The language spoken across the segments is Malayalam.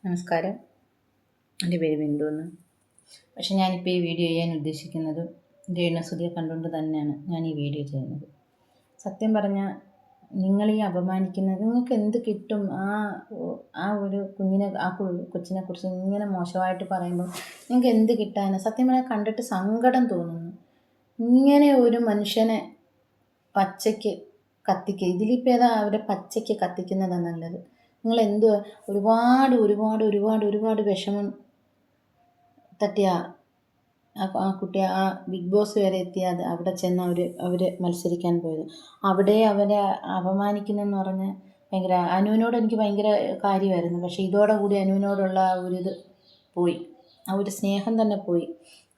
നമസ്കാരം. എൻ്റെ പേര് ബിന്ദു എന്ന്. പക്ഷെ ഞാനിപ്പോൾ ഈ വീഡിയോ ചെയ്യാൻ ഉദ്ദേശിക്കുന്നത് രേണുസുതിയെ കണ്ടുകൊണ്ട് തന്നെയാണ് ഞാൻ ഈ വീഡിയോ ചെയ്യുന്നത്. സത്യം പറഞ്ഞാൽ നിങ്ങൾ ഈ അപമാനിക്കുന്നത് നിങ്ങൾക്ക് എന്ത് കിട്ടും? ആ ഒരു കുഞ്ഞിനെ കൊച്ചിനെ കുറിച്ച് ഇങ്ങനെ മോശമായിട്ട് പറയുമ്പോൾ നിങ്ങൾക്ക് എന്ത് കിട്ടാനാണ്? സത്യം പറഞ്ഞാൽ കണ്ടിട്ട് സങ്കടം തോന്നുന്നു. ഇങ്ങനെ ഒരു മനുഷ്യനെ പച്ചയ്ക്ക് കത്തിക്കുക, ഇതിലിപ്പോൾ ഏതാ അവരെ പച്ചയ്ക്ക് കത്തിക്കുന്നതാണ് നല്ലത്. നിങ്ങൾ എന്തുവാ ഒരുപാട് വിഷമം തട്ടിയ ആ കുട്ടി ആ ബിഗ് ബോസ് വരെ എത്തിയത് അവിടെ ചെന്ന് അവർ മത്സരിക്കാൻ പോയത്. അവിടെ അവരെ അപമാനിക്കുന്നെന്ന് പറഞ്ഞാൽ ഭയങ്കര അനുവിനോട് എനിക്ക് ഭയങ്കര കാര്യമായിരുന്നു. പക്ഷേ ഇതോടുകൂടി അനുവിനോടുള്ള ആ ഒരിത് പോയി, ആ ഒരു സ്നേഹം തന്നെ പോയി.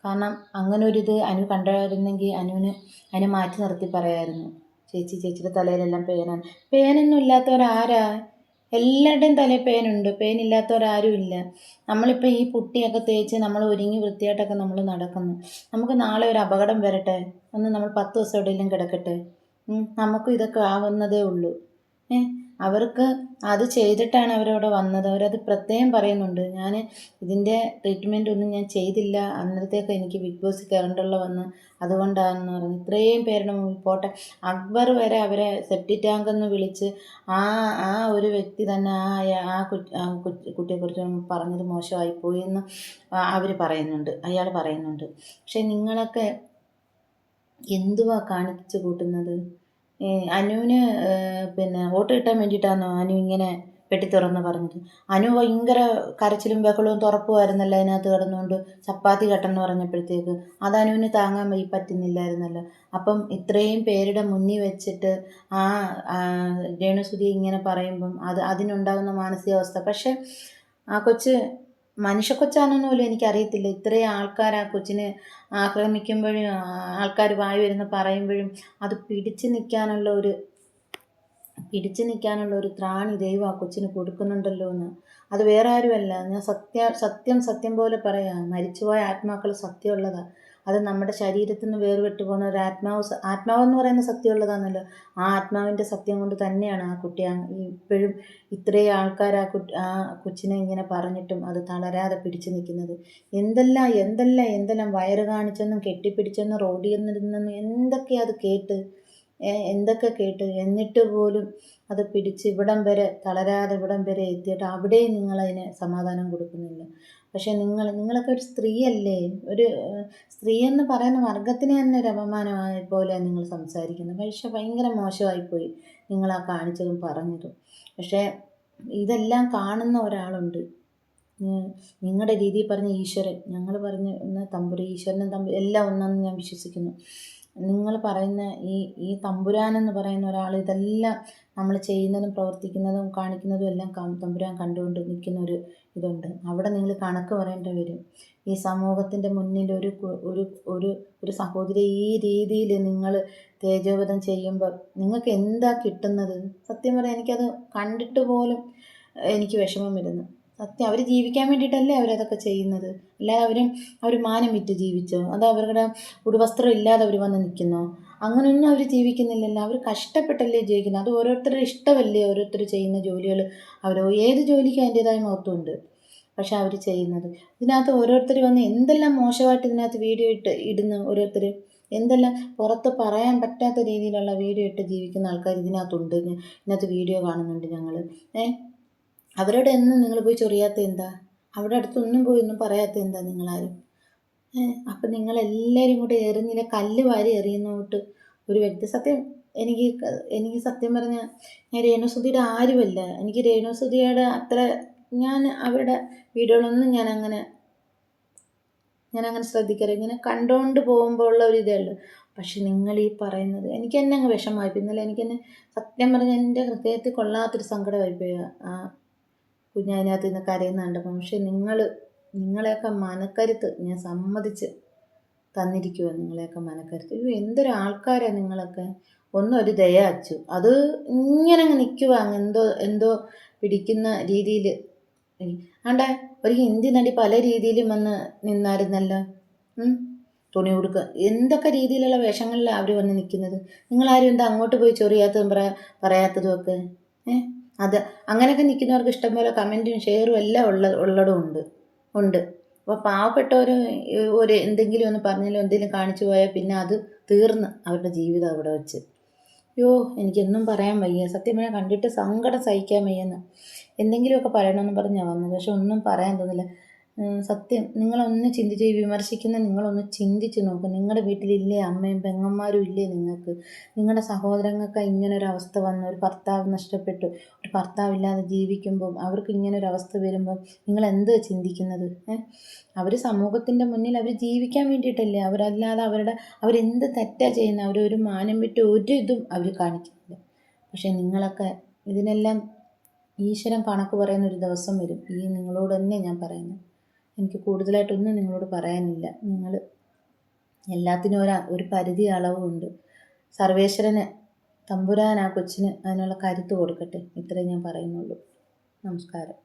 കാരണം അങ്ങനെ ഒരിത് അനു കണ്ടായിരുന്നെങ്കിൽ അതിനെ മാറ്റി നിർത്തി പറയായിരുന്നു, ചേച്ചിയുടെ തലയിലെല്ലാം പേനാണ്. പേനൊന്നും ഇല്ലാത്തവരാരാ? എല്ലാവരുടെയും തലയിൽ പേനുണ്ട്, പേനില്ലാത്തവരാരും ഇല്ല. നമ്മളിപ്പോൾ ഈ പുട്ടിയൊക്കെ തേച്ച് നമ്മൾ ഒരുങ്ങി വൃത്തിയായിട്ടൊക്കെ നമ്മൾ നടക്കുന്നു. നമുക്ക് നാളെ ഒരു അപകടം വരട്ടെ, നമ്മൾ 10 ദിവസം എവിടെയെങ്കിലും കിടക്കട്ടെ, നമുക്കും ഇതൊക്കെ ആവുന്നതേ ഉള്ളൂ. അവർക്ക് അത് ചെയ്തിട്ടാണ് അവരവിടെ വന്നത്. അവരത് പ്രത്യേകം പറയുന്നുണ്ട്, ഞാൻ ഇതിൻ്റെ ട്രീറ്റ്മെൻ്റ് ഒന്നും ഞാൻ ചെയ്തില്ല, അന്നേരത്തേക്ക് എനിക്ക് ബിഗ് ബോസ് കയറേണ്ടുള്ള വന്ന്, അതുകൊണ്ടാണെന്ന് പറഞ്ഞു. ഇത്രയും പേരുടെ മുമ്പിൽ പോട്ടെ, അക്ബർ വരെ അവരെ സെപ്റ്റി ടാങ്കെന്ന് വിളിച്ച് ആ ഒരു വ്യക്തി തന്നെ ആ കുട്ടിയെക്കുറിച്ച് പറഞ്ഞത് മോശമായിപ്പോയി എന്ന് അയാൾ പറയുന്നുണ്ട്. പക്ഷെ നിങ്ങളൊക്കെ എന്തുവാ കാണിച്ചു കൂട്ടുന്നത്? അനുവിന് വോട്ട് കിട്ടാൻ വേണ്ടിയിട്ടാണോ അനു ഇങ്ങനെ പെട്ടി തുറന്ന് പറഞ്ഞത്? അനു ഭയങ്കര കരച്ചിലും ബഹളവും തുറപ്പുമായിരുന്നല്ലോ അതിനകത്ത് കിടന്നുകൊണ്ട്. ചപ്പാത്തി കട്ടെന്ന് പറഞ്ഞപ്പോഴത്തേക്ക് അത് അനുവിന് താങ്ങാൻ പറ്റുന്നില്ലായിരുന്നല്ലോ. അപ്പം ഇത്രയും പേരുടെ മുന്നിൽ വെച്ചിട്ട് രേണുസുതി ഇങ്ങനെ പറയുമ്പം അതിനുണ്ടാകുന്ന മാനസികാവസ്ഥ. പക്ഷെ ആ കൊച്ച് മനുഷ്യക്കൊച്ചാണെന്ന് പോലും എനിക്കറിയത്തില്ല. ഇത്രയും ആൾക്കാർ ആ കൊച്ചിനെ ആക്രമിക്കുമ്പോഴും ആൾക്കാർ വായി വരുന്ന പറയുമ്പോഴും അത് പിടിച്ചു നിൽക്കാനുള്ള ഒരു ത്രാണി ദൈവം ആ കൊച്ചിന് കൊടുക്കുന്നുണ്ടല്ലോ എന്ന്. അത് വേറെ ആരുമല്ല, ഞാൻ സത്യം പോലെ പറയാം, മരിച്ചുപോയ ആത്മാക്കൾ സത്യമുള്ളതാണ്. അത് നമ്മുടെ ശരീരത്തിൽ നിന്ന് വേർപെട്ടു പോകുന്ന ഒരു ആത്മാവെന്ന് പറയുന്ന സത്യമുള്ളതാണല്ലോ. ആ ആത്മാവിൻ്റെ സത്യം കൊണ്ട് തന്നെയാണ് ആ കുട്ടി ഇപ്പോഴും ഇത്രയും ആൾക്കാർ ആ കൊച്ചിനെ ഇങ്ങനെ പറഞ്ഞിട്ടും അത് തളരാതെ പിടിച്ചു നിൽക്കുന്നത്. എന്തെല്ലാം വയറ് കാണിച്ചെന്നും കെട്ടിപ്പിടിച്ചെന്നും റോഡിൽ നിന്നിരുന്നെന്നും എന്തൊക്കെ കേട്ട് എന്നിട്ട് പോലും അത് പിടിച്ച് തളരാതെ ഇവിടം വരെ എത്തിയിട്ട് അവിടെയും നിങ്ങളതിന് സമാധാനം കൊടുക്കുന്നില്ല. പക്ഷേ നിങ്ങളൊക്കെ ഒരു സ്ത്രീയല്ലേ? ഒരു സ്ത്രീ എന്ന് പറയുന്ന വർഗത്തിന് തന്നെ ഒരു അപമാനമായ പോലെ നിങ്ങൾ സംസാരിക്കുന്നത്. പക്ഷേ ഭയങ്കര മോശമായിപ്പോയി നിങ്ങളാ കാണിച്ചതും പറഞ്ഞതും. പക്ഷേ ഇതെല്ലാം കാണുന്ന ഒരാളുണ്ട്, നിങ്ങളുടെ രീതിയിൽ പറഞ്ഞ ഈശ്വരൻ. ഞങ്ങൾ പറഞ്ഞ ഈശ്വരനും എല്ലാം ഒന്നെന്ന് ഞാൻ വിശ്വസിക്കുന്നു. നിങ്ങൾ പറയുന്ന ഈ തമ്പുരാനെന്ന് പറയുന്ന ഒരാൾ ഇതെല്ലാം നമ്മൾ ചെയ്യുന്നതും പ്രവർത്തിക്കുന്നതും കാണിക്കുന്നതും എല്ലാം തമ്പുരാൻ കണ്ടുകൊണ്ട് നിൽക്കുന്ന ഇതുണ്ട്. അവിടെ നിങ്ങൾ കണക്ക് പറയേണ്ടി വരും. ഈ സമൂഹത്തിൻ്റെ മുന്നിൽ ഒരു സഹോദരി ഈ രീതിയിൽ നിങ്ങൾ തേജോവധം ചെയ്യുമ്പോൾ നിങ്ങൾക്ക് എന്താ കിട്ടുന്നത്? സത്യം പറയാൻ എനിക്കത് കണ്ടിട്ട് പോലും എനിക്ക് വിഷമം വരുന്നു. സത്യം, അവർ ജീവിക്കാൻ വേണ്ടിയിട്ടല്ലേ അവരതൊക്കെ ചെയ്യുന്നത്. അല്ലാതെ അവർ മാനം വിറ്റ് ജീവിച്ചോ? അത് അവരുടെ ഉടുവസ്ത്രം ഇല്ലാതെ അവർ വന്ന് നിൽക്കുന്നോ? അങ്ങനെയൊന്നും അവർ ജീവിക്കുന്നില്ലല്ലോ. അവർ കഷ്ടപ്പെട്ടല്ലേ ജീവിക്കുന്നത്. അത് ഓരോരുത്തരുടെ ഇഷ്ടമല്ലേ, ഓരോരുത്തർ ചെയ്യുന്ന ജോലികൾ. ഏത് ജോലിക്കും അതിൻ്റേതായ മഹത്വമുണ്ട്. പക്ഷെ അവർ ചെയ്യുന്നത് ഇതിനകത്ത് ഓരോരുത്തർ വന്ന് എന്തെല്ലാം മോശമായിട്ട് ഇതിനകത്ത് വീഡിയോ ഇടുന്നു. ഓരോരുത്തർ എന്തെല്ലാം പുറത്ത് പറയാൻ പറ്റാത്ത രീതിയിലുള്ള വീഡിയോ ഇട്ട് ജീവിക്കുന്ന ആൾക്കാർ ഇതിനകത്തുണ്ട്. ഇതിനകത്ത് വീഡിയോ കാണുന്നുണ്ട് ഞങ്ങൾ. അവരോട് എന്നും നിങ്ങൾ പോയി ചൊറിയാത്ത എന്താ? അവിടെ അടുത്തൊന്നും പോയി ഒന്നും പറയാത്ത എന്താ നിങ്ങളാരും? അപ്പം നിങ്ങളെല്ലാവരും കൂടെ എറിഞ്ഞില്ല കല്ല് വാരി എറിയുന്നോട്ട് ഒരു വ്യക്തി. എനിക്ക് സത്യം പറഞ്ഞാൽ ഞാൻ രേണുസുതിയുടെ ആരുമല്ല. എനിക്ക് രേണുസുതിയുടെ അത്ര ഞാൻ അവരുടെ വീഡിയോകളൊന്നും ഞാനങ്ങനെ ശ്രദ്ധിക്കാറില്ല. ഇങ്ങനെ കണ്ടുകൊണ്ട് പോകുമ്പോൾ ഉള്ള ഒരു ഇതേ ഉള്ളൂ. പക്ഷെ നിങ്ങൾ ഈ പറയുന്നത് എനിക്ക് തന്നെ അങ്ങ് വിഷമമായി. ഇന്നലെ എനിക്കെന്നെ സത്യം പറഞ്ഞാൽ എൻ്റെ ഹൃദയത്തിൽ കൊള്ളാത്തൊരു സങ്കടമായിപ്പോയി ആ കുഞ്ഞതിനകത്ത് നിന്ന് കരയുന്ന കണ്ടപ്പം. പക്ഷെ നിങ്ങളെയൊക്കെ മനക്കരുത്ത് ഞാൻ സമ്മതിച്ച് തന്നിരിക്കുക. നിങ്ങളെയൊക്കെ മനക്കരുത്ത്. എന്തൊരു ആൾക്കാരാണ് നിങ്ങളൊക്കെ. ഒരു ദയ അച്ചു, അത് ഇങ്ങനെ അങ്ങ് നിൽക്കുക, എന്തോ പിടിക്കുന്ന രീതിയിൽ. ഒരു ഹിന്ദി നടി പല രീതിയിലും വന്ന് നിന്നായിരുന്നല്ലോ. തുണി ഉടുക്കുക, എന്തൊക്കെ രീതിയിലുള്ള വേഷങ്ങളിലാണ് അവർ വന്ന് നിൽക്കുന്നത്. നിങ്ങളാരും എന്താ അങ്ങോട്ട് പോയി ചൊറിയാത്തതും പറയാത്തതും ഒക്കെ? അത് അങ്ങനെയൊക്കെ നിൽക്കുന്നവർക്ക് ഇഷ്ടംപോലെ കമൻറ്റും ഷെയറും എല്ലാം ഉള്ളതും ഉണ്ട്. അപ്പോൾ പാവപ്പെട്ടവർ ഒരു എന്തെങ്കിലും ഒന്ന് പറഞ്ഞാലോ എന്തെങ്കിലും കാണിച്ചു പോയാൽ പിന്നെ അത് തീർന്ന് അവരുടെ ജീവിതം അവിടെ വെച്ച്. അയ്യോ എനിക്കൊന്നും പറയാൻ വയ്യ, സത്യം പറഞ്ഞാൽ കണ്ടിട്ട് സങ്കടം സഹിക്കാൻ വയ്യെന്ന്. എന്തെങ്കിലുമൊക്കെ പറയണമെന്ന് പറഞ്ഞാൽ വന്നത്, പക്ഷെ ഒന്നും പറയാൻ തോന്നില്ല. സത്യം നിങ്ങളൊന്ന് ചിന്തിച്ച്, വിമർശിക്കുന്ന നിങ്ങളൊന്ന് ചിന്തിച്ച് നോക്ക്. നിങ്ങളുടെ വീട്ടിലില്ലേ അമ്മയും പെങ്ങന്മാരും ഇല്ലേ നിങ്ങൾക്ക്? നിങ്ങളുടെ സഹോദരങ്ങൾക്ക് ഇങ്ങനൊരവസ്ഥ വന്നു, ഒരു ഭർത്താവ് നഷ്ടപ്പെട്ടു, ഒരു ഭർത്താവില്ലാതെ ജീവിക്കുമ്പോൾ അവർക്ക് ഇങ്ങനൊരവസ്ഥ വരുമ്പം നിങ്ങൾ ചിന്തിക്കുന്നത്? അവർ സമൂഹത്തിൻ്റെ മുന്നിൽ അവർ ജീവിക്കാൻ വേണ്ടിയിട്ടല്ലേ, അവരല്ലാതെ അവരെന്ത് തെറ്റാ ചെയ്യുന്നത്? അവരൊരു മാനം വിട്ട് ഒരു ഇതും അവർ കാണിക്കുന്നില്ല. പക്ഷേ നിങ്ങളൊക്കെ ഇതിനെല്ലാം ഈശ്വരൻ കണക്ക് പറയുന്നൊരു ദിവസം വരും. നിങ്ങളോട് തന്നെ ഞാൻ പറയുന്നത്. എനിക്ക് കൂടുതലായിട്ടൊന്നും നിങ്ങളോട് പറയാനില്ല. നിങ്ങൾ എല്ലാത്തിനും ഒരു പരിധി അളവുണ്ട്. സർവേശ്വരന് തമ്പുരാൻ ആ കൊച്ചിന് അതിനുള്ള കരുത്ത് കൊടുക്കട്ടെ. ഇത്രയും ഞാൻ പറയുന്നുള്ളൂ. നമസ്കാരം.